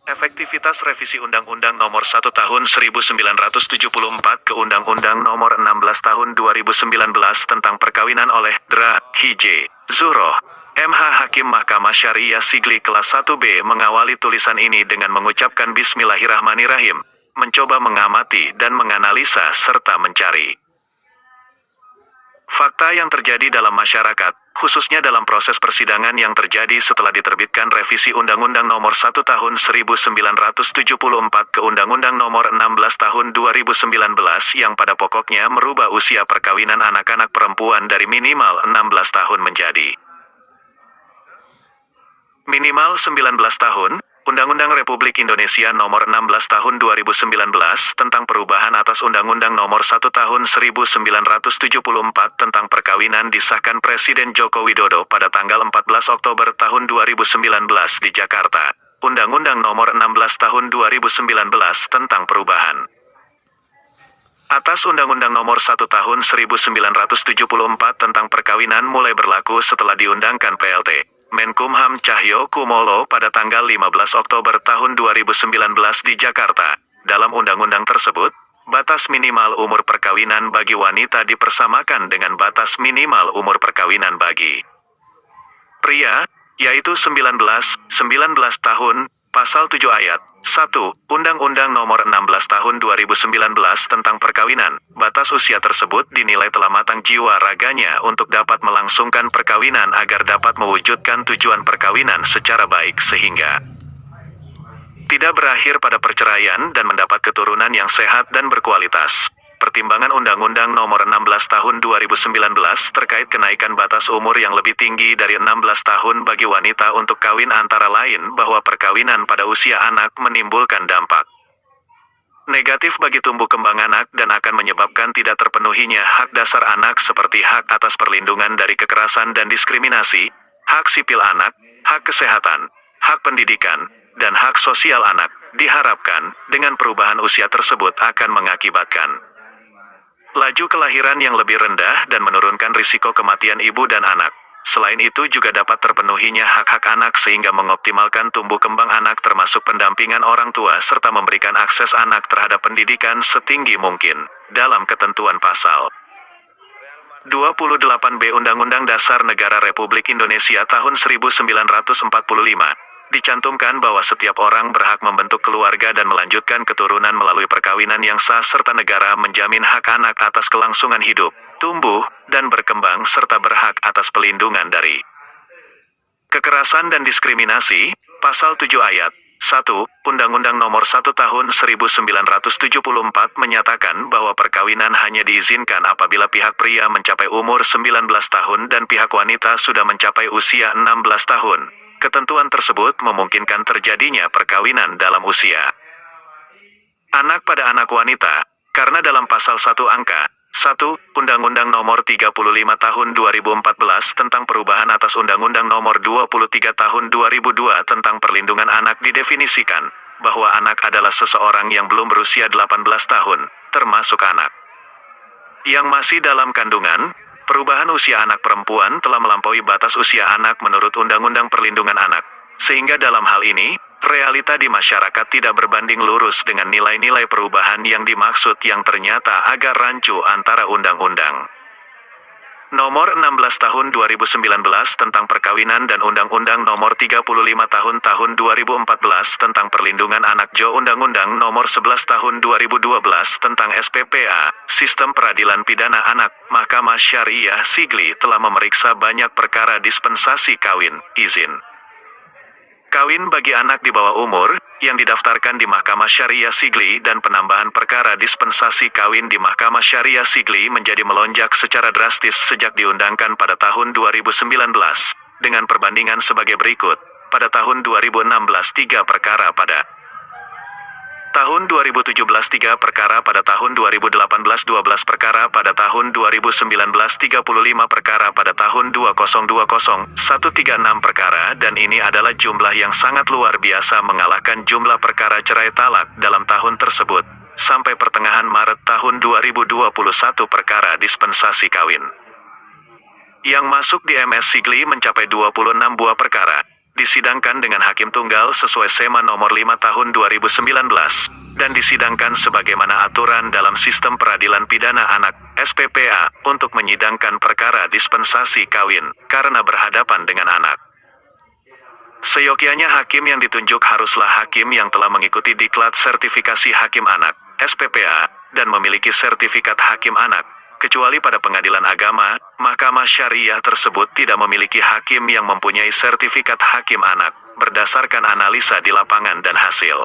Efektivitas Revisi Undang-Undang Nomor 1 Tahun 1974 ke Undang-Undang Nomor 16 Tahun 2019 tentang Perkawinan oleh Dra. Hj. Zuhroh, MH Hakim Mahkamah Syariah Sigli Kelas 1B mengawali tulisan ini dengan mengucapkan Bismillahirrahmanirrahim, mencoba mengamati dan menganalisa serta mencari fakta yang terjadi dalam masyarakat, khususnya dalam proses persidangan yang terjadi setelah diterbitkan Revisi Undang-Undang Nomor 1 Tahun 1974 ke Undang-Undang Nomor 16 Tahun 2019 yang pada pokoknya merubah usia perkawinan anak-anak perempuan dari minimal 16 tahun menjadi minimal 19 tahun. Undang-Undang Republik Indonesia Nomor 16 Tahun 2019 tentang perubahan atas Undang-Undang Nomor 1 Tahun 1974 tentang perkawinan disahkan Presiden Joko Widodo pada tanggal 14 Oktober tahun 2019 di Jakarta. Undang-Undang Nomor 16 Tahun 2019 tentang perubahan atas Undang-Undang Nomor 1 Tahun 1974 tentang perkawinan mulai berlaku setelah diundangkan PLT Menkumham Cahyo Kumolo pada tanggal 15 Oktober tahun 2019 di Jakarta. Dalam undang-undang tersebut, batas minimal umur perkawinan bagi wanita dipersamakan dengan batas minimal umur perkawinan bagi pria, yaitu 19 tahun, pasal 7 ayat 1, Undang-Undang Nomor 16 Tahun 2019 tentang perkawinan. Batas usia tersebut dinilai telah matang jiwa raganya untuk dapat melangsungkan perkawinan agar dapat mewujudkan tujuan perkawinan secara baik sehingga tidak berakhir pada perceraian dan mendapat keturunan yang sehat dan berkualitas. Pertimbangan Undang-Undang Nomor 16 Tahun 2019 terkait kenaikan batas umur yang lebih tinggi dari 16 tahun bagi wanita untuk kawin antara lain bahwa perkawinan pada usia anak menimbulkan dampak negatif bagi tumbuh kembang anak dan akan menyebabkan tidak terpenuhinya hak dasar anak seperti hak atas perlindungan dari kekerasan dan diskriminasi, hak sipil anak, hak kesehatan, hak pendidikan, dan hak sosial anak. Diharapkan, dengan perubahan usia tersebut akan mengakibatkan laju kelahiran yang lebih rendah dan menurunkan risiko kematian ibu dan anak. Selain itu juga dapat terpenuhinya hak-hak anak sehingga mengoptimalkan tumbuh kembang anak termasuk pendampingan orang tua serta memberikan akses anak terhadap pendidikan setinggi mungkin. Dalam ketentuan pasal 28B Undang-Undang Dasar Negara Republik Indonesia tahun 1945, dicantumkan bahwa setiap orang berhak membentuk keluarga dan melanjutkan keturunan melalui perkawinan yang sah serta negara menjamin hak anak atas kelangsungan hidup, tumbuh, dan berkembang serta berhak atas pelindungan dari kekerasan dan diskriminasi. Pasal 7 ayat 1, Undang-Undang Nomor 1 Tahun 1974 menyatakan bahwa perkawinan hanya diizinkan apabila pihak pria mencapai umur 19 tahun dan pihak wanita sudah mencapai usia 16 tahun. Ketentuan tersebut memungkinkan terjadinya perkawinan dalam usia anak pada anak wanita, karena dalam pasal 1 angka 1, Undang-Undang Nomor 35 Tahun 2014 tentang perubahan atas Undang-Undang Nomor 23 Tahun 2002 tentang perlindungan anak didefinisikan bahwa anak adalah seseorang yang belum berusia 18 tahun, termasuk anak yang masih dalam kandungan. Perubahan usia anak perempuan telah melampaui batas usia anak menurut Undang-Undang Perlindungan Anak. Sehingga dalam hal ini, realita di masyarakat tidak berbanding lurus dengan nilai-nilai perubahan yang dimaksud yang ternyata agak rancu antara Undang-Undang Nomor 16 Tahun 2019 tentang perkawinan dan Undang-Undang Nomor 35 Tahun 2014 tentang perlindungan anak Jo Undang-Undang Nomor 11 Tahun 2012 tentang SPPA, Sistem Peradilan Pidana Anak. Mahkamah Syariah Sigli telah memeriksa banyak perkara dispensasi kawin, izin kawin bagi anak di bawah umur, yang didaftarkan di Mahkamah Syariah Sigli dan penambahan perkara dispensasi kawin di Mahkamah Syariah Sigli menjadi melonjak secara drastis sejak diundangkan pada tahun 2019, dengan perbandingan sebagai berikut. Pada tahun 2016 3 perkara pada Tahun 2017 3 perkara, pada tahun 2018 12 perkara, pada tahun 2019 35 perkara, pada tahun 2020 136 perkara, dan ini adalah jumlah yang sangat luar biasa mengalahkan jumlah perkara cerai talak dalam tahun tersebut. Sampai pertengahan Maret tahun 2021 perkara dispensasi kawin yang masuk di MS Sigli mencapai 26 buah perkara, disidangkan dengan hakim tunggal sesuai SEMA nomor 5 tahun 2019, dan disidangkan sebagaimana aturan dalam sistem peradilan pidana anak, SPPA, untuk menyidangkan perkara dispensasi kawin, karena berhadapan dengan anak. Seyogyanya hakim yang ditunjuk haruslah hakim yang telah mengikuti diklat sertifikasi hakim anak, SPPA, dan memiliki sertifikat hakim anak. Kecuali pada pengadilan agama, mahkamah syariah tersebut tidak memiliki hakim yang mempunyai sertifikat hakim anak, berdasarkan analisa di lapangan dan hasil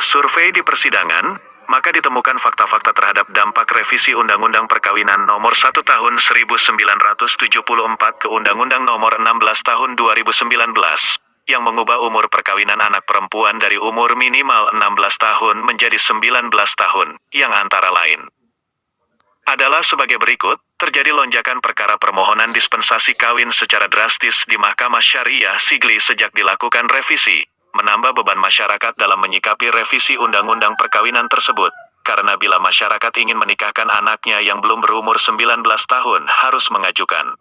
survei di persidangan, maka ditemukan fakta-fakta terhadap dampak revisi Undang-Undang Perkawinan Nomor 1 Tahun 1974 ke Undang-Undang Nomor 16 Tahun 2019, yang mengubah umur perkawinan anak perempuan dari umur minimal 16 tahun menjadi 19 tahun, yang antara lain adalah sebagai berikut. Terjadi lonjakan perkara permohonan dispensasi kawin secara drastis di Mahkamah Syariah Sigli sejak dilakukan revisi, menambah beban masyarakat dalam menyikapi revisi Undang-Undang Perkawinan tersebut, karena bila masyarakat ingin menikahkan anaknya yang belum berumur 19 tahun harus mengajukan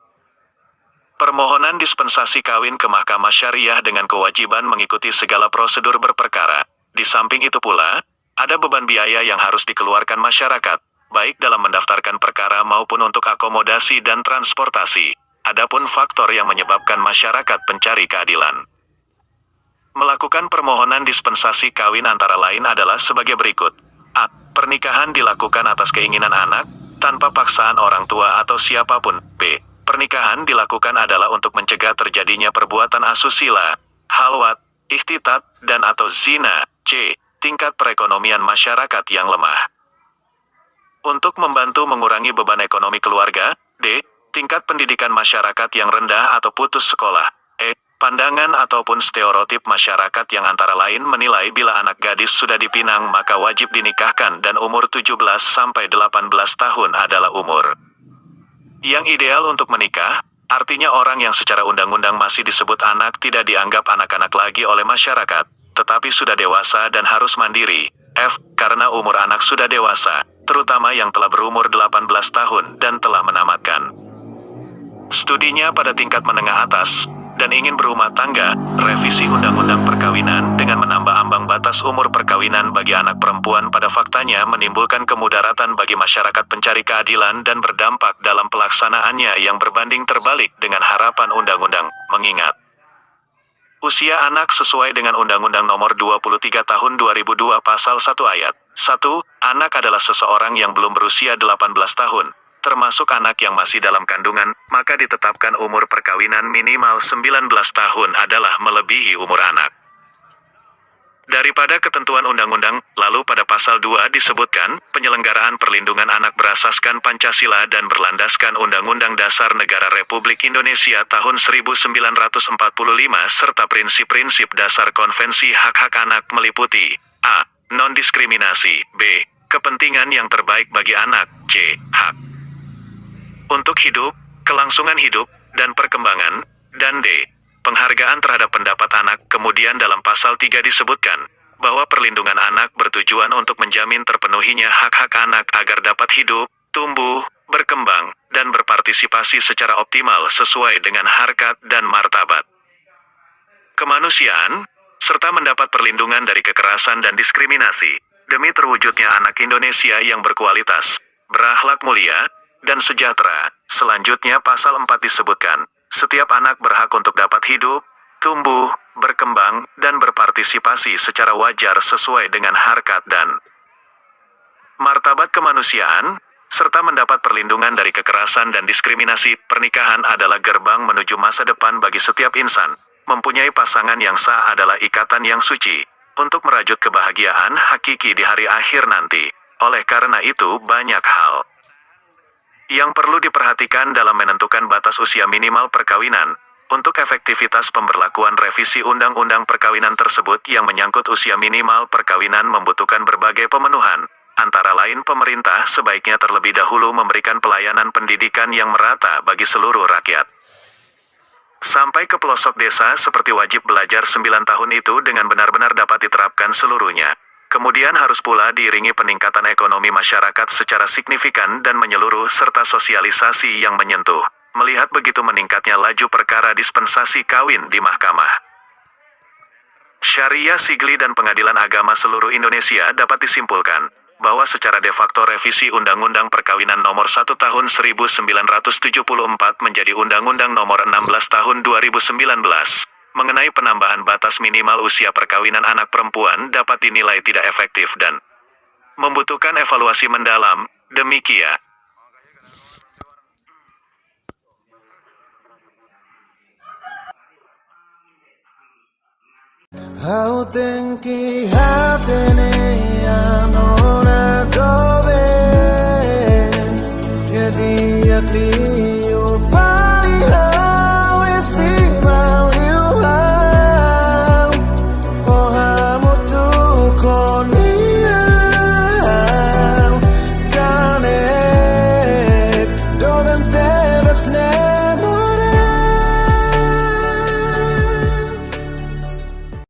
permohonan dispensasi kawin ke Mahkamah Syariah dengan kewajiban mengikuti segala prosedur berperkara. Di samping itu pula, ada beban biaya yang harus dikeluarkan masyarakat, baik dalam mendaftarkan perkara maupun untuk akomodasi dan transportasi. Adapun faktor yang menyebabkan masyarakat pencari keadilan melakukan permohonan dispensasi kawin antara lain adalah sebagai berikut. A. Pernikahan dilakukan atas keinginan anak, tanpa paksaan orang tua atau siapapun. B. Pernikahan dilakukan adalah untuk mencegah terjadinya perbuatan asusila, halwat, ikhtitat, dan atau zina. C. Tingkat perekonomian masyarakat yang lemah, untuk membantu mengurangi beban ekonomi keluarga. D. Tingkat pendidikan masyarakat yang rendah atau putus sekolah. E. Pandangan ataupun stereotip masyarakat yang antara lain menilai bila anak gadis sudah dipinang maka wajib dinikahkan dan umur 17 sampai 18 tahun adalah umur yang ideal untuk menikah. Artinya orang yang secara undang-undang masih disebut anak tidak dianggap anak-anak lagi oleh masyarakat, tetapi sudah dewasa dan harus mandiri. F. Karena umur anak sudah dewasa, terutama yang telah berumur 18 tahun dan telah menamatkan studinya pada tingkat menengah atas, dan ingin berumah tangga. Revisi Undang-Undang Perkawinan dengan menambah ambang batas umur perkawinan bagi anak perempuan pada faktanya menimbulkan kemudaratan bagi masyarakat pencari keadilan dan berdampak dalam pelaksanaannya yang berbanding terbalik dengan harapan undang-undang, mengingat usia anak sesuai dengan Undang-Undang Nomor 23 Tahun 2002 Pasal 1 Ayat 1, anak adalah seseorang yang belum berusia 18 tahun, termasuk anak yang masih dalam kandungan, maka ditetapkan umur perkawinan minimal 19 tahun adalah melebihi umur anak daripada ketentuan undang-undang. Lalu pada pasal 2 disebutkan, penyelenggaraan perlindungan anak berasaskan Pancasila dan berlandaskan Undang-Undang Dasar Negara Republik Indonesia tahun 1945 serta prinsip-prinsip dasar Konvensi Hak-Hak Anak meliputi A. Non-diskriminasi. B. Kepentingan yang terbaik bagi anak. C. Hak untuk hidup, kelangsungan hidup, dan perkembangan. Dan D. Penghargaan terhadap pendapat anak. Kemudian dalam pasal 3 disebutkan bahwa perlindungan anak bertujuan untuk menjamin terpenuhinya hak-hak anak agar dapat hidup, tumbuh, berkembang, dan berpartisipasi secara optimal sesuai dengan harkat dan martabat kemanusiaan, serta mendapat perlindungan dari kekerasan dan diskriminasi, demi terwujudnya anak Indonesia yang berkualitas, berakhlak mulia, dan sejahtera. Selanjutnya pasal 4 disebutkan, setiap anak berhak untuk dapat hidup, tumbuh, berkembang, dan berpartisipasi secara wajar sesuai dengan harkat dan martabat kemanusiaan, serta mendapat perlindungan dari kekerasan dan diskriminasi. Pernikahan adalah gerbang menuju masa depan bagi setiap insan. Mempunyai pasangan yang sah adalah ikatan yang suci, untuk merajut kebahagiaan hakiki di hari akhir nanti. Oleh karena itu banyak hal yang perlu diperhatikan dalam menentukan batas usia minimal perkawinan. Untuk efektivitas pemberlakuan revisi Undang-Undang Perkawinan tersebut yang menyangkut usia minimal perkawinan membutuhkan berbagai pemenuhan, antara lain pemerintah sebaiknya terlebih dahulu memberikan pelayanan pendidikan yang merata bagi seluruh rakyat. Sampai ke pelosok desa seperti wajib belajar 9 tahun itu dengan benar-benar dapat diterapkan seluruhnya. Kemudian harus pula diiringi peningkatan ekonomi masyarakat secara signifikan dan menyeluruh serta sosialisasi yang menyentuh. Melihat begitu meningkatnya laju perkara dispensasi kawin di mahkamah Syariah Sigli dan Pengadilan Agama seluruh Indonesia, dapat disimpulkan bahwa secara de facto revisi Undang-Undang Perkawinan Nomor 1 Tahun 1974 menjadi Undang-Undang Nomor 16 Tahun 2019 mengenai penambahan batas minimal usia perkawinan anak perempuan dapat dinilai tidak efektif dan membutuhkan evaluasi mendalam. Demikian. How tenki hatene anora dobe, kedi akli